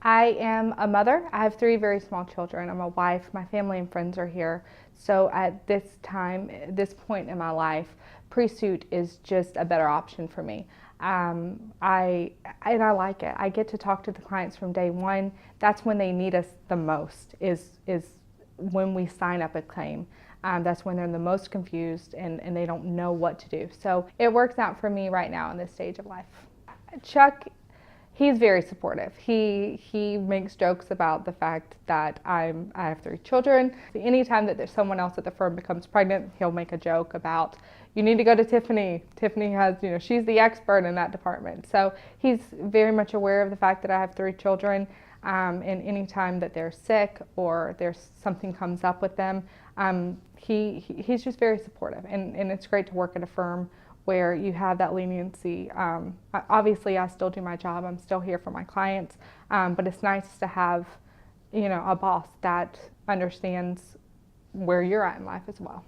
I am a mother. I have 3 very small children. I'm a wife. My family and friends are here. So at this time, this point in my life, pre-suit is just a better option for me. I like it. I get to talk to the clients from day one. That's when they need us the most, is when we sign up a claim. That's when they're the most confused and they don't know what to do. So it works out for me right now in this stage of life. Chuck, he's very supportive. He makes jokes about the fact that I have 3 children. Anytime that there's someone else at the firm becomes pregnant, he'll make a joke about, you need to go to Tiffany. Tiffany has, she's the expert in that department. So he's very much aware of the fact that I have 3 children. And anytime that they're sick or there's something comes up with them, he's just very supportive. And it's great to work at a firm where you have that leniency. Obviously, I still do my job. I'm still here for my clients, but it's nice to have, a boss that understands where you're at in life as well.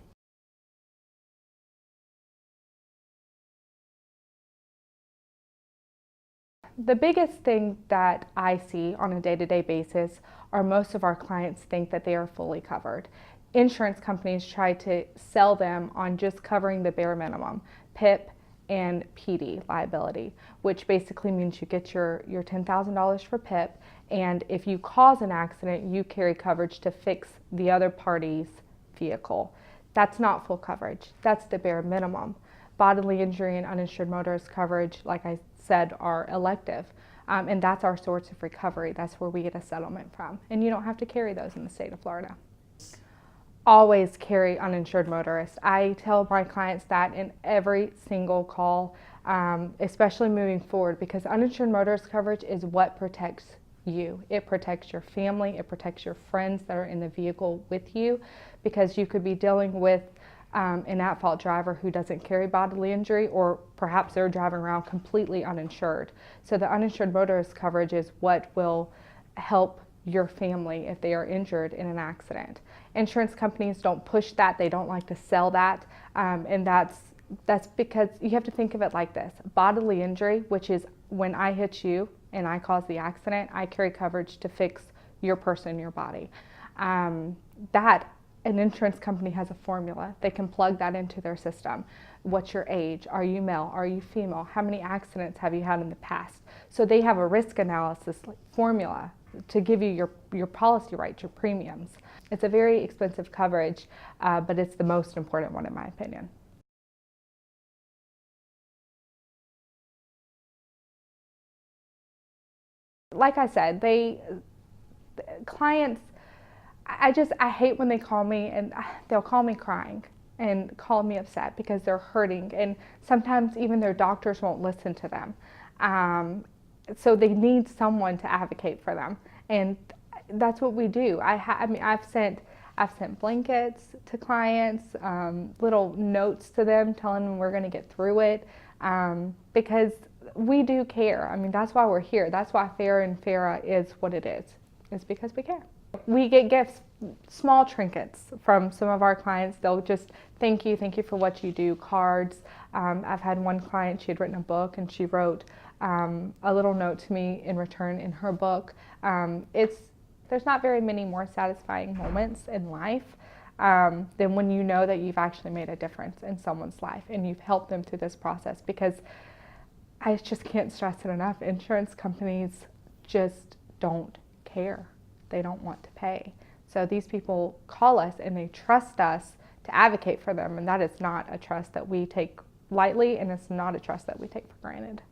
The biggest thing that I see on a day-to-day basis are most of our clients think that they are fully covered. Insurance companies try to sell them on just covering the bare minimum, PIP and PD liability, which basically means you get your $10,000 for PIP, and if you cause an accident, you carry coverage to fix the other party's vehicle. That's not full coverage. That's the bare minimum. Bodily injury and uninsured motorist coverage, like I said, are elective. And that's our source of recovery. That's where we get a settlement from. And you don't have to carry those in the state of Florida. Always carry uninsured motorists. I tell my clients that in every single call, especially moving forward, because uninsured motorist coverage is what protects you. It protects your family. It protects your friends that are in the vehicle with you, because you could be dealing with an at-fault driver who doesn't carry bodily injury, or perhaps they're driving around completely uninsured. So the uninsured motorist coverage is what will help your family if they are injured in an accident. Insurance companies don't push that. They don't like to sell that. And that's because you have to think of it like this. Bodily injury, which is when I hit you and I cause the accident, I carry coverage to fix your person, your body. An insurance company has a formula. They can plug that into their system. What's your age? Are you male? Are you female? How many accidents have you had in the past? So they have a risk analysis formula to give you your policy rights, your premiums. It's a very expensive coverage, but it's the most important one in my opinion. Like I said, clients, I hate when they call me and they'll call me crying and call me upset because they're hurting, and sometimes even their doctors won't listen to them. So they need someone to advocate for them, and that's what we do. I've sent blankets to clients, little notes to them telling them we're going to get through it, because we do care. That's why we're here. That's why Farah Farah is what it is. It's because we care. We get gifts, small trinkets from some of our clients. They'll just thank you for what you do, cards. I've had one client, she had written a book and she wrote a little note to me in return in her book. There's not very many more satisfying moments in life than when you know that you've actually made a difference in someone's life and you've helped them through this process, because I just can't stress it enough. Insurance companies just don't care. They don't want to pay. So these people call us and they trust us to advocate for them, and that is not a trust that we take lightly, and it's not a trust that we take for granted.